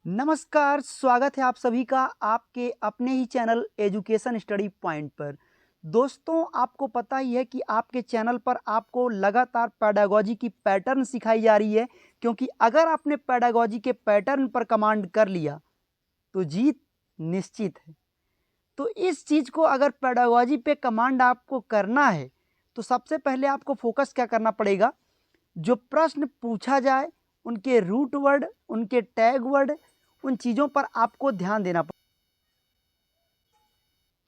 नमस्कार, स्वागत है आप सभी का आपके अपने ही चैनल एजुकेशन स्टडी पॉइंट पर। दोस्तों, आपको पता ही है कि आपके चैनल पर आपको लगातार पेडागोजी की पैटर्न सिखाई जा रही है, क्योंकि अगर आपने पेडागोजी के पैटर्न पर कमांड कर लिया तो जीत निश्चित है। तो इस चीज़ को अगर पेडागोजी पे कमांड आपको करना है तो सबसे पहले आपको फोकस क्या करना पड़ेगा, जो प्रश्न पूछा जाए उनके रूट वर्ड, उनके टैग वर्ड, उन चीज़ों पर आपको ध्यान देना पड़ेगा।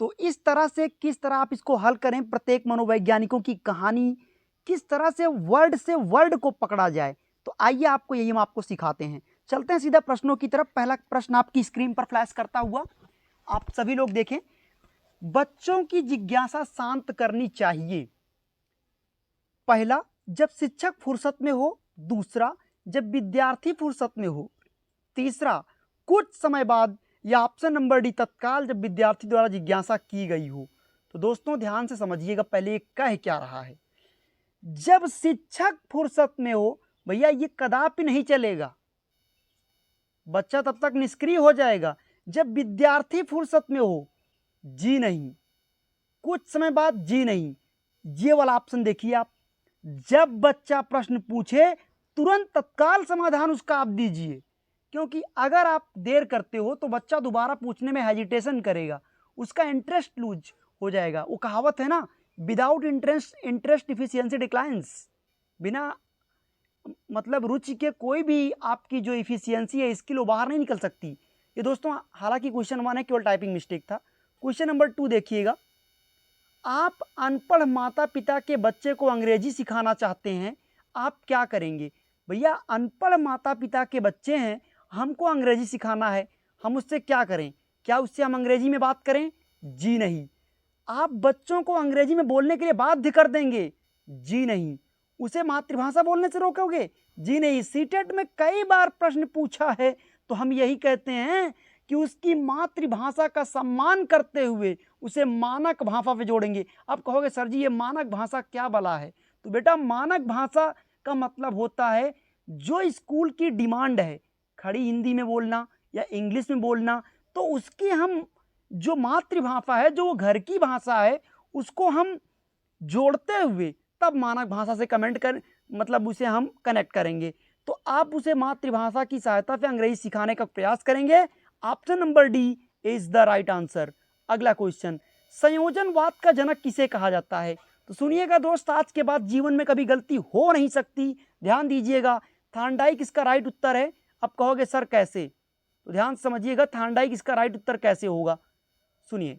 तो इस तरह से किस तरह आप इसको हल करें, प्रत्येक मनोवैज्ञानिकों की कहानी, किस तरह से वर्ड को पकड़ा जाए, तो आइए आपको यही हम आपको सिखाते हैं। चलते हैं सीधा प्रश्नों की तरफ। पहला प्रश्न आपकी स्क्रीन पर फ्लैश करता हुआ आप सभी लोग देखें। बच्चों की जिज्ञासा शांत करनी चाहिए। पहला, जब शिक्षक फुर्सत में हो। दूसरा, जब विद्यार्थी फुर्सत में हो। तीसरा, कुछ समय बाद। या ऑप्शन नंबर डी, तत्काल जब विद्यार्थी द्वारा जिज्ञासा की गई हो। तो दोस्तों ध्यान से समझिएगा, पहले ये कह क्या रहा है। जब शिक्षक फुर्सत में हो, भैया ये कदापि नहीं चलेगा, बच्चा तब तक निष्क्रिय हो जाएगा। जब विद्यार्थी फुर्सत में हो, जी नहीं। कुछ समय बाद, जी नहीं। ये वाला ऑप्शन देखिए आप। जब बच्चा प्रश्न पूछे, तुरंत तत्काल समाधान उसका आप दीजिए, क्योंकि अगर आप देर करते हो तो बच्चा दोबारा पूछने में हेजिटेशन करेगा, उसका इंटरेस्ट लूज हो जाएगा। वो कहावत है ना, विदाउट इंटरेस्ट इफिशियंसी डिक्लाइंस। बिना मतलब रुचि के कोई भी आपकी जो इफिशियंसी है, स्किल, वो बाहर नहीं निकल सकती। ये दोस्तों हालांकि क्वेश्चन 1 है, केवल टाइपिंग मिस्टेक था। क्वेश्चन नंबर 2 देखिएगा। आप अनपढ़ माता पिता के बच्चे को अंग्रेजी सिखाना चाहते हैं, आप क्या करेंगे? भैया अनपढ़ माता पिता के बच्चे हैं, हमको अंग्रेजी सिखाना है, हम उससे क्या करें? क्या उससे हम अंग्रेजी में बात करें? जी नहीं। आप बच्चों को अंग्रेजी में बोलने के लिए बाध्य कर देंगे? जी नहीं। उसे मातृभाषा बोलने से रोकोगे? जी नहीं। सीटेट में कई बार प्रश्न पूछा है, तो हम यही कहते हैं कि उसकी मातृभाषा का सम्मान करते हुए उसे मानक भाषा पे जोड़ेंगे। आप कहोगे सर जी ये मानक भाषा क्या भला है? तो बेटा मानक भाषा का मतलब होता है जो स्कूल की डिमांड है, खड़ी हिंदी में बोलना या इंग्लिश में बोलना, तो उसकी हम जो मातृभाषा है, जो घर की भाषा है, उसको हम जोड़ते हुए तब मानक भाषा से कमेंट कर मतलब उसे हम कनेक्ट करेंगे। तो आप उसे मातृभाषा की सहायता से अंग्रेजी सिखाने का प्रयास करेंगे। Option number D is the right answer. अगला क्वेश्चन, संयोजनवाद का जनक किसे कहा जाता है? तो सुनिएगा दोस्त, आज के बाद जीवन में कभी गलती हो नहीं सकती, ध्यान दीजिएगा। थार्नडाइक इसका राइट उत्तर है। अब कहोगे सर कैसे? तो ध्यान समझिएगा, थार्नडाइक इसका राइट उत्तर कैसे होगा, सुनिए।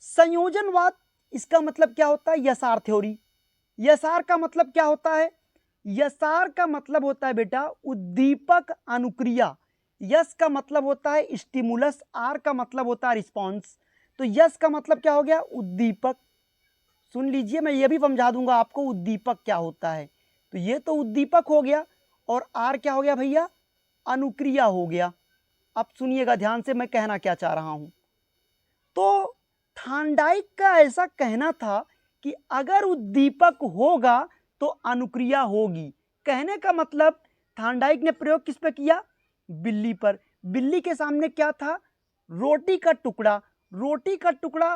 संयोजनवाद इसका मतलब क्या होता है? यसार थ्योरी। यसार का मतलब क्या होता है? यसार का मतलब होता है बेटा उद्दीपक अनुक्रिया। यस का मतलब होता है स्टिमुलस, आर का मतलब होता है रिस्पॉन्स। तो यस का मतलब क्या हो गया? उद्दीपक। सुन लीजिए, मैं ये भी समझा दूंगा आपको उद्दीपक क्या होता है। तो ये तो उद्दीपक हो गया, और आर क्या हो गया भैया? अनुक्रिया हो गया। अब सुनिएगा ध्यान से, मैं कहना क्या चाह रहा हूं। तो थार्नडाइक का ऐसा कहना था कि अगर उद्दीपक होगा तो अनुक्रिया होगी। कहने का मतलब थार्नडाइक ने प्रयोग किस पे किया? बिल्ली पर। बिल्ली के सामने क्या था? रोटी का टुकड़ा। रोटी का टुकड़ा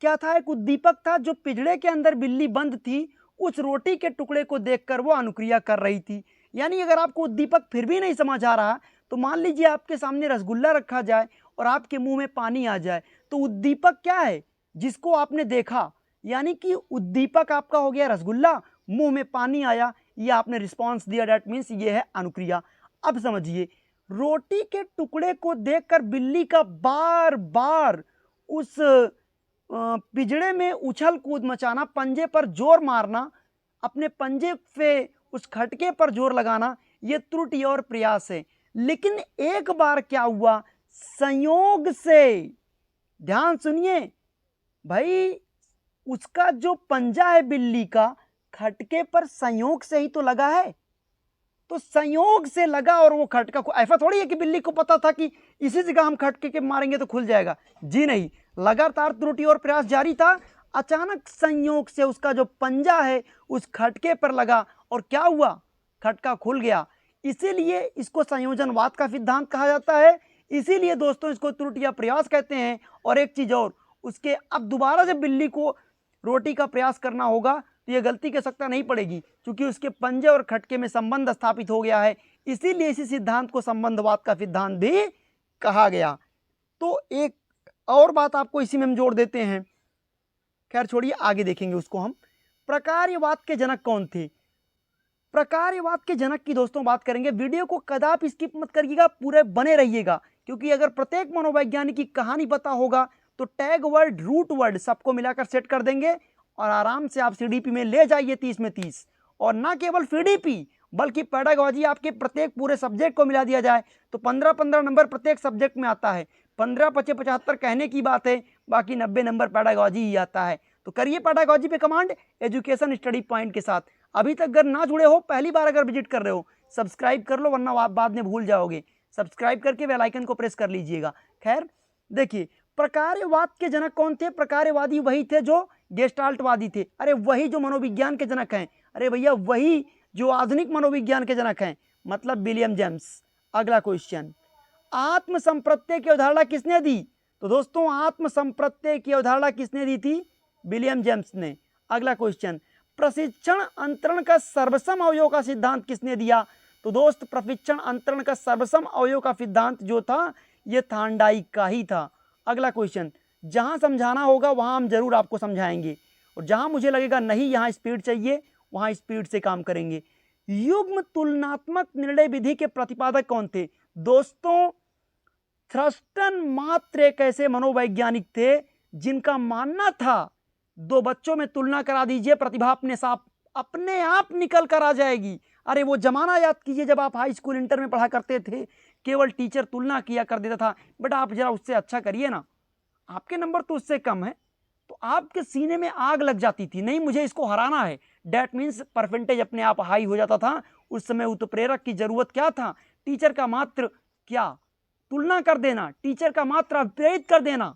क्या था? एक उद्दीपक था। जो पिंजड़े के अंदर बिल्ली बंद थी, उस रोटी के टुकड़े को देखकर वो अनुक्रिया कर रही थी। यानी अगर आपको उद्दीपक फिर भी नहीं समझ आ रहा, तो मान लीजिए आपके सामने रसगुल्ला रखा जाए और आपके मुंह में पानी आ जाए, तो उद्दीपक क्या है? जिसको आपने देखा। यानी कि उद्दीपक आपका हो गया रसगुल्ला, मुंह में पानी आया, ये आपने रिस्पॉन्स दिया, डेट मीन्स ये है अनुक्रिया। अब समझिए, रोटी के टुकड़े को देखकर बिल्ली का बार बार उस पिंजड़े में उछल कूद मचाना, पंजे पर जोर मारना, अपने पंजे पे उस खटके पर जोर लगाना, ये त्रुटि और प्रयास है। लेकिन एक बार क्या हुआ? संयोग से, ध्यान सुनिए भाई, उसका जो पंजा है बिल्ली का, खटके पर संयोग से ही तो लगा है। तो संयोग से लगा और वो खटका, ऐसा थोड़ी है कि बिल्ली को पता था कि इसी जगह हम खटके के मारेंगे तो खुल जाएगा। जी नहीं, लगातार त्रुटि और प्रयास जारी था। अचानक संयोग से उसका जो पंजा है उस खटके पर लगा और क्या हुआ? खटका खुल गया। इसीलिए इसको संयोजनवाद का सिद्धांत कहा जाता है, इसीलिए दोस्तों इसको त्रुटि या प्रयास कहते हैं। और एक चीज और, उसके अब दोबारा जब बिल्ली को रोटी का प्रयास करना होगा तो ये गलती की सकता नहीं पड़ेगी, क्योंकि उसके पंजे और खटके में संबंध स्थापित हो गया है, इसीलिए इसी सिद्धांत को संबंधवाद का सिद्धांत भी कहा गया। तो एक और बात आपको इसी में हम जोड़ देते हैं, खैर छोड़िए आगे देखेंगे उसको हम। प्रकार्यवाद के जनक कौन थे? प्रकार्यवाद के जनक की दोस्तों बात करेंगे। वीडियो को कदापि स्किप मत करिएगा, पूरे बने रहिएगा, क्योंकि अगर प्रत्येक मनोवैज्ञानिक की कहानी पता होगा तो टैग वर्ड, रूट वर्ड सबको मिलाकर सेट कर देंगे और आराम से आप सीडीपी में ले जाइए 30 में 30। और ना केवल सीडीपी बल्कि पेडागॉजी आपके प्रत्येक पूरे सब्जेक्ट को मिला दिया जाए तो 15-15 नंबर प्रत्येक सब्जेक्ट में आता है। 15-75 कहने की बात है, बाकी 90 नंबर पेडागॉजी ही आता है। तो करिए पेडागॉजी पे कमांड एजुकेशन स्टडी पॉइंट के साथ। अभी तक अगर ना जुड़े हो, पहली बार अगर विजिट कर रहे हो, सब्सक्राइब कर लो, वरना आप बाद में भूल जाओगे। सब्सक्राइब करके बेल आइकन को प्रेस कर लीजिएगा। खैर देखिए, प्रकार्यवाद के जनक कौन थे? प्रकार्यवादी वही थे जो गेस्टाल्टवादी थे। अरे वही जो मनोविज्ञान के जनक हैं, अरे भैया वही जो आधुनिक मनोविज्ञान के जनक हैं, मतलब विलियम जेम्स। अगला क्वेश्चन, आत्म संप्रत्यय की अवधारणा किसने दी? तो दोस्तों आत्म संप्रत्यय की अवधारणा किसने दी थी? विलियम जेम्स ने। अगला क्वेश्चन, प्रशिक्षण अंतरण का सर्वसम अवयव का सिद्धांत किसने दिया? तो दोस्त प्रशिक्षण अंतरण का सर्वसम अवयव का सिद्धांत जो था ये थार्नडाइक का ही था। अगला क्वेश्चन, जहां समझाना होगा वहां हम जरूर आपको समझाएंगे, और जहां मुझे लगेगा नहीं यहाँ स्पीड चाहिए वहां स्पीड से काम करेंगे। युग्म तुलनात्मक निर्णय विधि के प्रतिपादक कौन थे? दोस्तों थ्रस्टन मात्र एक ऐसे मनोवैज्ञानिक थे जिनका मानना था दो बच्चों में तुलना करा दीजिए, प्रतिभा अपने आप निकल कर आ जाएगी। अरे वो जमाना याद कीजिए जब आप हाई स्कूल इंटर में पढ़ा करते थे, केवल टीचर तुलना किया कर देता था, बेटा आप जरा उससे अच्छा करिए ना, आपके नंबर तो उससे कम है, तो आपके सीने में आग लग जाती थी, नहीं मुझे इसको हराना है। डैट मीन्स परसेंटेज अपने आप हाई हो जाता था। उस समय उत्प्रेरक की जरूरत क्या था? टीचर का मात्र क्या तुलना कर देना, टीचर का मात्र प्रेरित कर देना।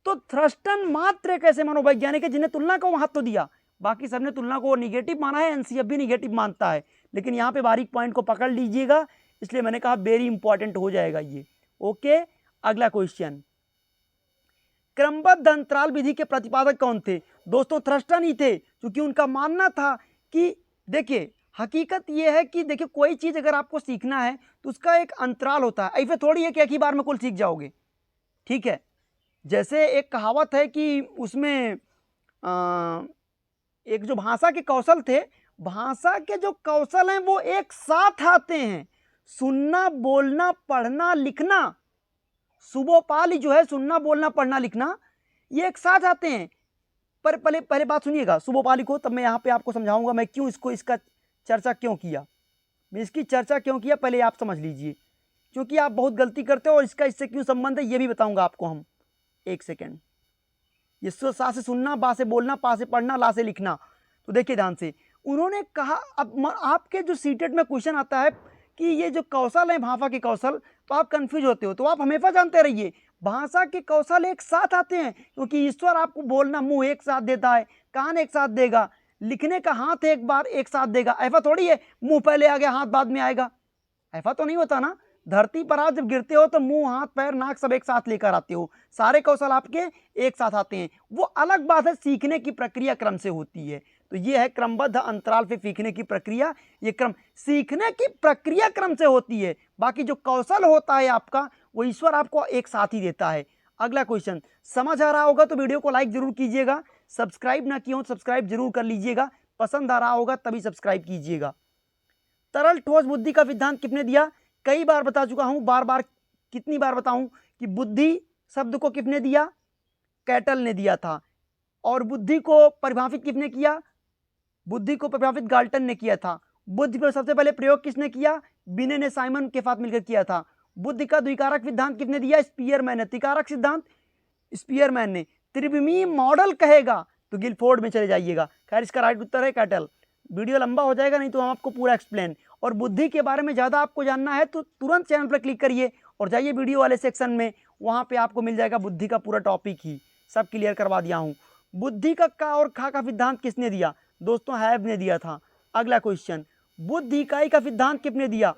तो थ्रस्टन मात्र एक ऐसे मनोवैज्ञानिक है जिन्हें तुलना को महत्व दिया, बाकी सबने तुलना को निगेटिव माना है, एनसीएफ भी निगेटिव मानता है, लेकिन यहाँ पे बारीक पॉइंट को पकड़ लीजिएगा, इसलिए मैंने कहा वेरी इंपॉर्टेंट हो जाएगा ये। ओके, अगला क्वेश्चन, क्रमबद्ध अंतराल विधि के प्रतिपादक कौन थे? दोस्तों थ्रस्टन ही थे, क्योंकि उनका मानना था कि देखिए हकीकत यह है कि देखिए कोई चीज अगर आपको सीखना है तो उसका एक अंतराल होता है, ऐसे थोड़ी है कि एक ही बार में कुल सीख जाओगे। ठीक है, जैसे एक कहावत है कि उसमें एक जो भाषा के कौशल थे, भाषा के जो कौशल हैं वो एक साथ आते हैं, सुनना बोलना पढ़ना लिखना, सुबोपाली जो है सुनना बोलना पढ़ना लिखना ये एक साथ आते हैं। पर पहले बात सुनिएगा सुबोपाली को, तब मैं यहाँ पे आपको समझाऊंगा मैं क्यों इसका चर्चा क्यों किया, मैं इसकी चर्चा क्यों किया पहले आप समझ लीजिए, क्योंकि आप बहुत गलती करते हो और इसका इससे क्यों संबंध है ये भी बताऊंगा आपको हम। एक सेकेंड, ये सा से सुनना, बा से बोलना, पा से पढ़ना, ला से लिखना। तो देखिए ध्यान से, उन्होंने कहा अब आपके जो सीटेट में क्वेश्चन आता है कि ये जो कौशल है भाषा के कौशल, तो आप कंफ्यूज होते हो, तो आप हमेशा जानते रहिए भाषा के कौशल एक साथ आते हैं, क्योंकि ईश्वर आपको बोलना मुंह एक साथ देता है, कान एक साथ देगा, लिखने का हाथ एक बार एक साथ देगा। ऐसा थोड़ी है मुंह पहले आ गया हाथ बाद में आएगा, ऐसा तो नहीं होता ना। धरती पर आप जब गिरते हो तो मुंह हाथ पैर नाक सब एक साथ लेकर आते हो, सारे कौशल आपके एक साथ आते हैं। वो अलग बात है, सीखने की प्रक्रिया क्रम से होती है। तो ये है क्रमबद्ध अंतराल पे सीखने की प्रक्रिया, ये क्रम सीखने की प्रक्रिया क्रम से होती है, बाकी जो कौशल होता है आपका वो ईश्वर आपको एक साथ ही देता है। अगला क्वेश्चन, समझ आ रहा होगा तो वीडियो को लाइक जरूर कीजिएगा, सब्सक्राइब ना किया हो तो सब्सक्राइब जरूर कर लीजिएगा, पसंद आ रहा होगा तभी सब्सक्राइब कीजिएगा। तरल ठोस बुद्धि का सिद्धांत किसने दिया? कई बार बता चुका हूं, बार बार कितनी बार बताऊं कि बुद्धि शब्द को किसने दिया? कैटल ने दिया था। और बुद्धि को परिभाषित किसने किया? बुद्धि को परिभाषित गाल्टन ने किया था। बुद्धि पर सबसे पहले प्रयोग किसने किया? बिने ने साइमन के साथ मिलकर किया था। बुद्धि का द्विकारक सिद्धांत किसने दिया? स्पीयरमैन ने। त्रिकारक सिद्धांत स्पीयरमैन ने। त्रिविमीय मॉडल कहेगा तो गिलफोर्ड में चले जाइएगा। खैर इसका राइट उत्तर है कैटल। वीडियो लंबा हो जाएगा, नहीं तो हम आपको पूरा एक्सप्लेन, और बुद्धि के बारे में ज़्यादा आपको जानना है तो तुरंत चैनल पर क्लिक करिए और जाइए वीडियो वाले सेक्शन में, वहाँ पे आपको मिल जाएगा बुद्धि का पूरा टॉपिक ही सब क्लियर करवा दिया हूँ। बुद्धि का और खा का सिद्धांत किसने दिया? दोस्तों हैब ने दिया था। अगला क्वेश्चन, बुद्धि इकाई का सिद्धांत किसने दिया?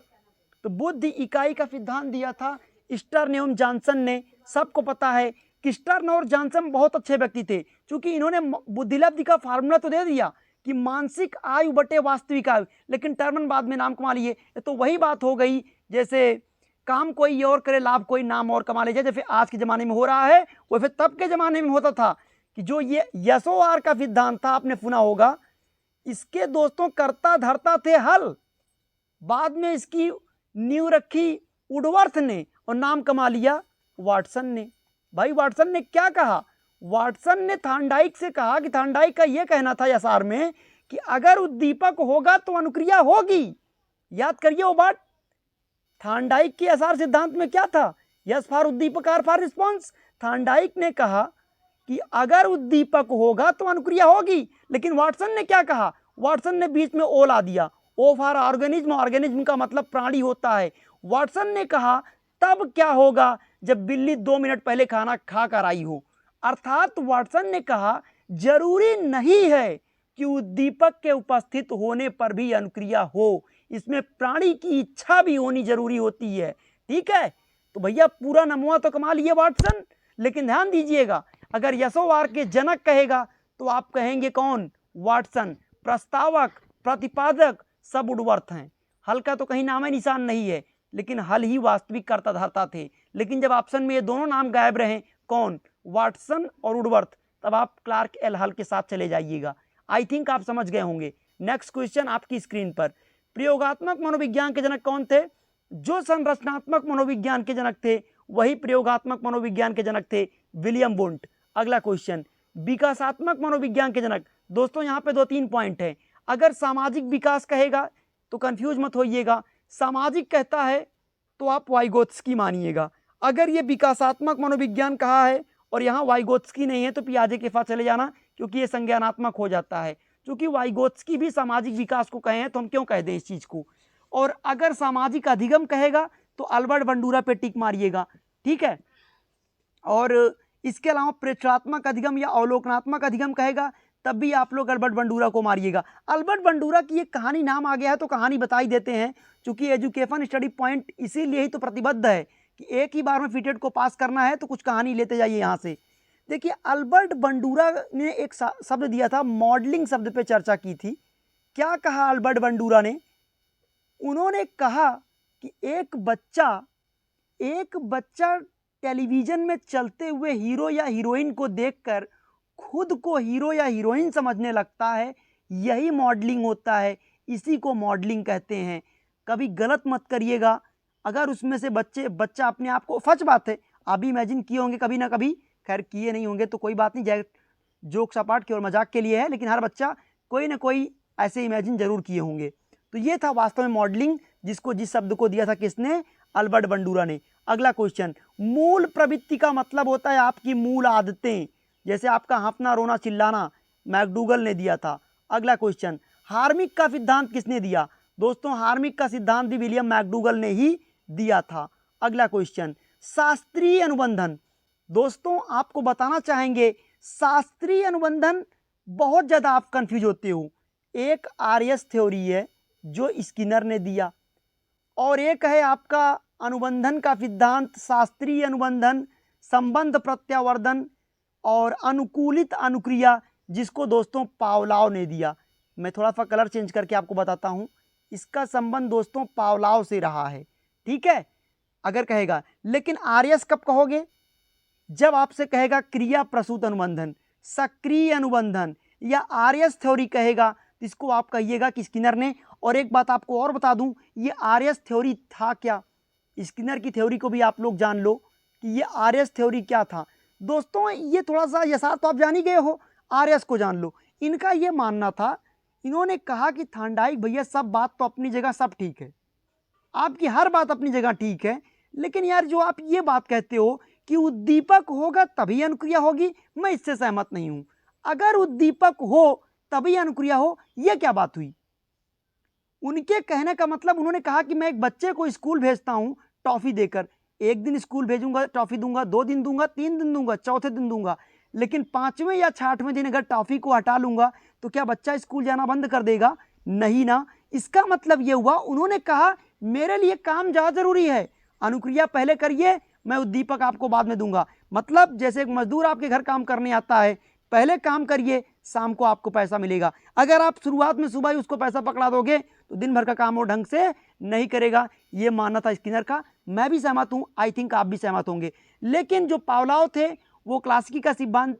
तो बुद्धि इकाई का सिद्धांत दिया था स्टर्न एवं जॉनसन ने। सबको पता है कि स्टर्न और जॉनसन बहुत अच्छे व्यक्ति थे, क्योंकि इन्होंने बुद्धिलब्धि का फार्मूला तो दे दिया कि मानसिक आयु बटे वास्तविक आयु, लेकिन टर्मन बाद में नाम कमा लिए। तो वही बात हो गई, जैसे काम कोई और करे लाभ कोई नाम और कमा ले जाए, जैसे आज के ज़माने में हो रहा है वो फिर तब के ज़माने में होता था कि जो ये यशोवार का सिद्धांत था, आपने सुना होगा, इसके दोस्तों करता धरता थे हल, बाद में इसकी नींव रखी वुडवर्थ ने और नाम कमा लिया वाटसन ने। भाई वाटसन ने क्या कहा? वाटसन ने थॉर्नडाइक से कहा कि थॉर्नडाइक का यह कहना था यसार में कि अगर उद्दीपक होगा तो अनुक्रिया होगी। याद करिए वो बात। थॉर्नडाइक के यसार सिद्धांत में क्या था? यस फॉर उद्दीपक, आर फॉर रिस्पॉन्स। थॉर्नडाइक ने कहा कि अगर उद्दीपक होगा तो अनुक्रिया होगी, लेकिन वाटसन ने क्या कहा? वाटसन ने बीच में ओ ला दिया, ओ फॉर ऑर्गेनिज्म, ऑर्गेनिज्म का मतलब प्राणी होता है। वाटसन ने कहा तब क्या होगा जब बिल्ली 2 मिनट पहले खाना खा कर आई हो। अर्थात वाटसन ने कहा जरूरी नहीं है कि उद्दीपक के उपस्थित होने पर भी अनुक्रिया हो, इसमें प्राणी की इच्छा भी होनी जरूरी होती है। ठीक है, तो भैया पूरा नमूना तो कमा लिए वाटसन, लेकिन ध्यान दीजिएगा अगर यशोवार के जनक कहेगा तो आप कहेंगे कौन? वाटसन। प्रस्तावक, प्रतिपादक सब वुडवर्थ हैं। हल का तो कहीं नाम निशान नहीं है, लेकिन हल ही वास्तविक कर्ता धर्ता थे। लेकिन जब ऑप्शन में ये दोनों नाम गायब रहे, कौन? वाटसन और वुडवर्थ, तब आप क्लार्क एल हल के साथ चले जाइएगा। आई थिंक आप समझ गए होंगे। नेक्स्ट क्वेश्चन आपकी स्क्रीन पर, प्रयोगात्मक मनोविज्ञान के जनक कौन थे? जो संरचनात्मक मनोविज्ञान के जनक थे वही प्रयोगात्मक मनोविज्ञान के जनक थे, विलियम वुंट। अगला क्वेश्चन, विकासात्मक मनोविज्ञान के जनक। दोस्तों यहाँ पे 2-3 पॉइंट है। अगर सामाजिक विकास कहेगा तो कंफ्यूज मत होइएगा, सामाजिक कहता है तो आप वाइगोत्स्की मानिएगा। अगर ये विकासात्मक मनोविज्ञान कहा है और यहाँ वाइगोत्स्की नहीं है तो पियाजे के पास चले जाना, क्योंकि ये संज्ञानात्मक हो जाता है। क्योंकि वाइगोत्स्की भी सामाजिक विकास को कहे हैं तो हम क्यों कह दें इस चीज़ को। और अगर सामाजिक अधिगम कहेगा तो अल्बर्ट बंडूरा पे टिक मारिएगा। ठीक है, और इसके अलावा प्रेक्षात्मक अधिगम या अवलोकनात्मक अधिगम कहेगा तब भी आप लोग अल्बर्ट बंडूरा को मारिएगा। अल्बर्ट बंडूरा की एक कहानी नाम आ गया है तो कहानी बता ही देते हैं, क्योंकि एजुकेशन स्टडी पॉइंट इसीलिए ही तो प्रतिबद्ध है कि एक ही बार में फिटेड को पास करना है, तो कुछ कहानी लेते जाइए यहाँ से। देखिए अल्बर्ट बंडूरा ने एक शब्द दिया था, मॉडलिंग शब्द पे चर्चा की थी। क्या कहा अल्बर्ट बंडूरा ने? उन्होंने कहा कि एक बच्चा टेलीविज़न में चलते हुए हीरो या हीरोइन को देखकर खुद को हीरो या हीरोइन समझने लगता है, यही मॉडलिंग होता है, इसी को मॉडलिंग कहते हैं। कभी गलत मत करिएगा। अगर उसमें से बच्चा अपने आप को, सच बात है आप भी इमेजिन किए होंगे कभी ना कभी, खैर किए नहीं होंगे तो कोई बात नहीं, जोक सपाट के और मजाक के लिए है, लेकिन हर बच्चा कोई ना कोई ऐसे इमेजिन जरूर किए होंगे। तो ये था वास्तव में मॉडलिंग, जिस शब्द को दिया था किसने? अल्बर्ट बंडूरा ने। अगला क्वेश्चन, मूल प्रवृत्ति का मतलब होता है आपकी मूल आदतें, जैसे आपका हाँफना, रोना, चिल्लाना, मैकडूगल ने दिया था। अगला क्वेश्चन, हार्मिक का सिद्धांत किसने दिया? दोस्तों हार्मिक का सिद्धांत भी विलियम मैकडूगल ने ही दिया था। अगला क्वेश्चन, शास्त्रीय अनुबंधन। दोस्तों आपको बताना चाहेंगे शास्त्रीय अनुबंधन बहुत ज़्यादा आप कंफ्यूज होते हो। एक आर्यस थ्योरी है जो स्किनर ने दिया, और एक है आपका अनुबंधन का सिद्धांत, शास्त्रीय अनुबंधन, संबंध प्रत्यावर्तन और अनुकूलित अनुक्रिया, जिसको दोस्तों पावलाव ने दिया। मैं थोड़ा सा कलर चेंज करके आपको बताता हूँ। इसका संबंध दोस्तों पावलाव से रहा है। ठीक है, अगर कहेगा, लेकिन आर्यस कब कहोगे? जब आपसे कहेगा क्रिया प्रसूत अनुबंधन, सक्रिय अनुबंधन या आर्यस थ्योरी कहेगा, इसको आप कहिएगा कि स्किनर ने। और एक बात आपको और बता दूं, ये आर्यस थ्योरी था क्या? स्किनर की थ्योरी को भी आप लोग जान लो कि ये आर्यस थ्योरी क्या था। दोस्तों ये थोड़ा सा यसार तो आप जान ही गए हो, आर्यस को जान लो। इनका ये मानना था, इन्होंने कहा कि थॉर्नडाइक भैया सब बात तो अपनी जगह सब ठीक है, आपकी हर बात अपनी जगह ठीक है, लेकिन यार जो आप ये बात कहते हो कि उद्दीपक होगा तभी अनुक्रिया होगी, मैं इससे सहमत नहीं हूं। अगर उद्दीपक हो तभी अनुक्रिया हो, यह क्या बात हुई? उनके कहने का मतलब, उन्होंने कहा कि मैं एक बच्चे को स्कूल भेजता हूं टॉफी देकर, एक दिन स्कूल भेजूंगा टॉफी दूंगा, 2 दिन दूंगा, 3 दिन दूंगा, चौथे दिन दूंगा, लेकिन 5वें या 6वें दिन अगर टॉफी को हटा लूंगा तो क्या बच्चा स्कूल जाना बंद कर देगा? नहीं ना। इसका मतलब यह हुआ, उन्होंने कहा मेरे लिए काम ज़्यादा ज़रूरी है, अनुक्रिया पहले करिए, मैं उद्दीपक आपको बाद में दूंगा। मतलब जैसे एक मजदूर आपके घर काम करने आता है, पहले काम करिए, शाम को आपको पैसा मिलेगा। अगर आप शुरुआत में सुबह ही उसको पैसा पकड़ा दोगे तो दिन भर का काम वो ढंग से नहीं करेगा। ये मानना था स्किनर का, मैं भी सहमत हूँ, आई थिंक आप भी सहमत होंगे। लेकिन जो पावलोव थे वो क्लासिकी का सिद्धांत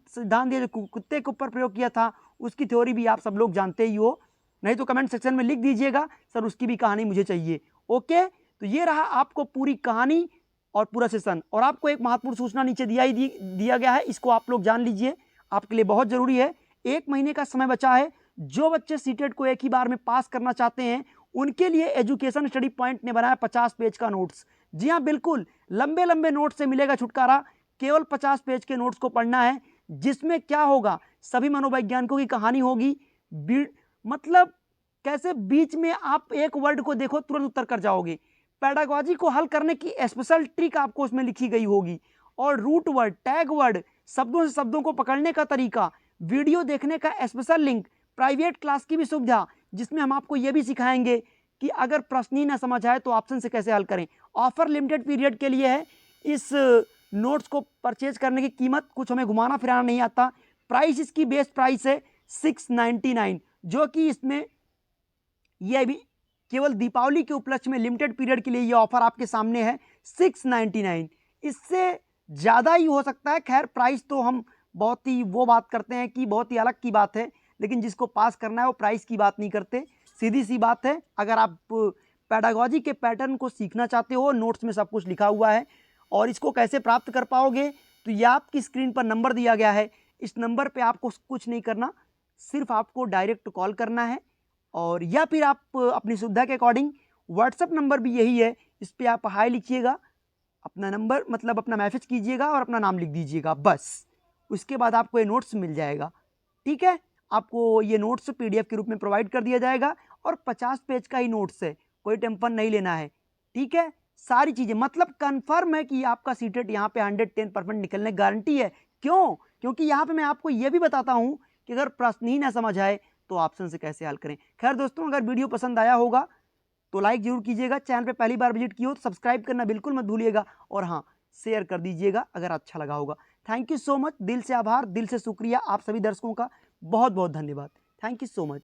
दिया, जो कुत्ते के ऊपर प्रयोग किया था, उसकी थ्योरी भी आप सब लोग जानते ही हो। नहीं तो कमेंट सेक्शन में लिख दीजिएगा सर उसकी भी कहानी मुझे चाहिए। ओके, तो ये रहा आपको पूरी कहानी और पूरा सेशन। और आपको एक महत्वपूर्ण सूचना नीचे दिया गया है, इसको आप लोग जान लीजिए, आपके लिए बहुत जरूरी है। 1 महीने का समय बचा है। जो बच्चे सीटेट को एक ही बार में पास करना चाहते हैं उनके लिए एजुकेशन स्टडी पॉइंट ने बनाया 50 पेज का नोट्स। जी हाँ, बिल्कुल लंबे लंबे नोट्स से मिलेगा छुटकारा। केवल 50 पेज के नोट्स को पढ़ना है, जिसमें क्या होगा, सभी मनोवैज्ञानिकों की कहानी होगी। मतलब कैसे बीच में आप एक वर्ड को देखो तुरंत उत्तर कर जाओगे। पेडागोजी को हल करने की स्पेशल ट्रिक आपको उसमें लिखी गई होगी। और रूट वर्ड, टैग वर्ड, शब्दों से शब्दों को पकड़ने का तरीका, वीडियो देखने का स्पेशल लिंक, प्राइवेट क्लास की भी सुविधा, जिसमें हम आपको यह भी सिखाएंगे कि अगर प्रश्न ही ना समझ आए तो ऑप्शन से कैसे हल करें। ऑफर लिमिटेड पीरियड के लिए है। इस नोट्स को परचेज करने की कीमत, कुछ हमें घुमाना फिराना नहीं आता, प्राइस इसकी बेस्ट प्राइस है 699, जो कि इसमें यह भी केवल दीपावली के उपलक्ष्य में लिमिटेड पीरियड के लिए यह ऑफर आपके सामने है 699। इससे ज़्यादा ही हो सकता है। खैर प्राइस तो हम बहुत ही वो बात करते हैं कि बहुत ही अलग की बात है, लेकिन जिसको पास करना है वो प्राइस की बात नहीं करते, सीधी सी बात है। अगर आप पेडागोजी के पैटर्न को सीखना चाहते हो, नोट्स में सब कुछ लिखा हुआ है। और इसको कैसे प्राप्त कर पाओगे, तो ये आपकी स्क्रीन पर नंबर दिया गया है, इस नंबर पे आपको कुछ नहीं करना, सिर्फ आपको डायरेक्ट कॉल करना है। और या फिर आप अपनी सुविधा के अकॉर्डिंग, व्हाट्सएप नंबर भी यही है, इस पर आप हाय लिखिएगा, अपना नंबर मतलब अपना मैसेज कीजिएगा और अपना नाम लिख दीजिएगा, बस। उसके बाद आपको ये नोट्स मिल जाएगा। ठीक है, आपको ये नोट्स PDF के रूप में प्रोवाइड कर दिया जाएगा। और 50 पेज का ही नोट्स है, कोई टेंशन नहीं लेना है। ठीक है, सारी चीज़ें मतलब कन्फर्म है कि आपका सीटेट यहाँ पे 110% निकलने गारंटी है। क्यों? क्योंकि यहाँ पे मैं आपको ये भी बताता हूँ कि अगर प्रश्न ही ना समझ आए तो ऑप्शन से कैसे हल करें। खैर दोस्तों, अगर वीडियो पसंद आया होगा तो लाइक जरूर कीजिएगा, चैनल पे पहली बार विजिट किए हो तो सब्सक्राइब करना बिल्कुल मत भूलिएगा, और हाँ शेयर कर दीजिएगा अगर अच्छा लगा होगा। थैंक यू सो मच, दिल से आभार, दिल से शुक्रिया आप सभी दर्शकों का, बहुत बहुत धन्यवाद। Thank you so much.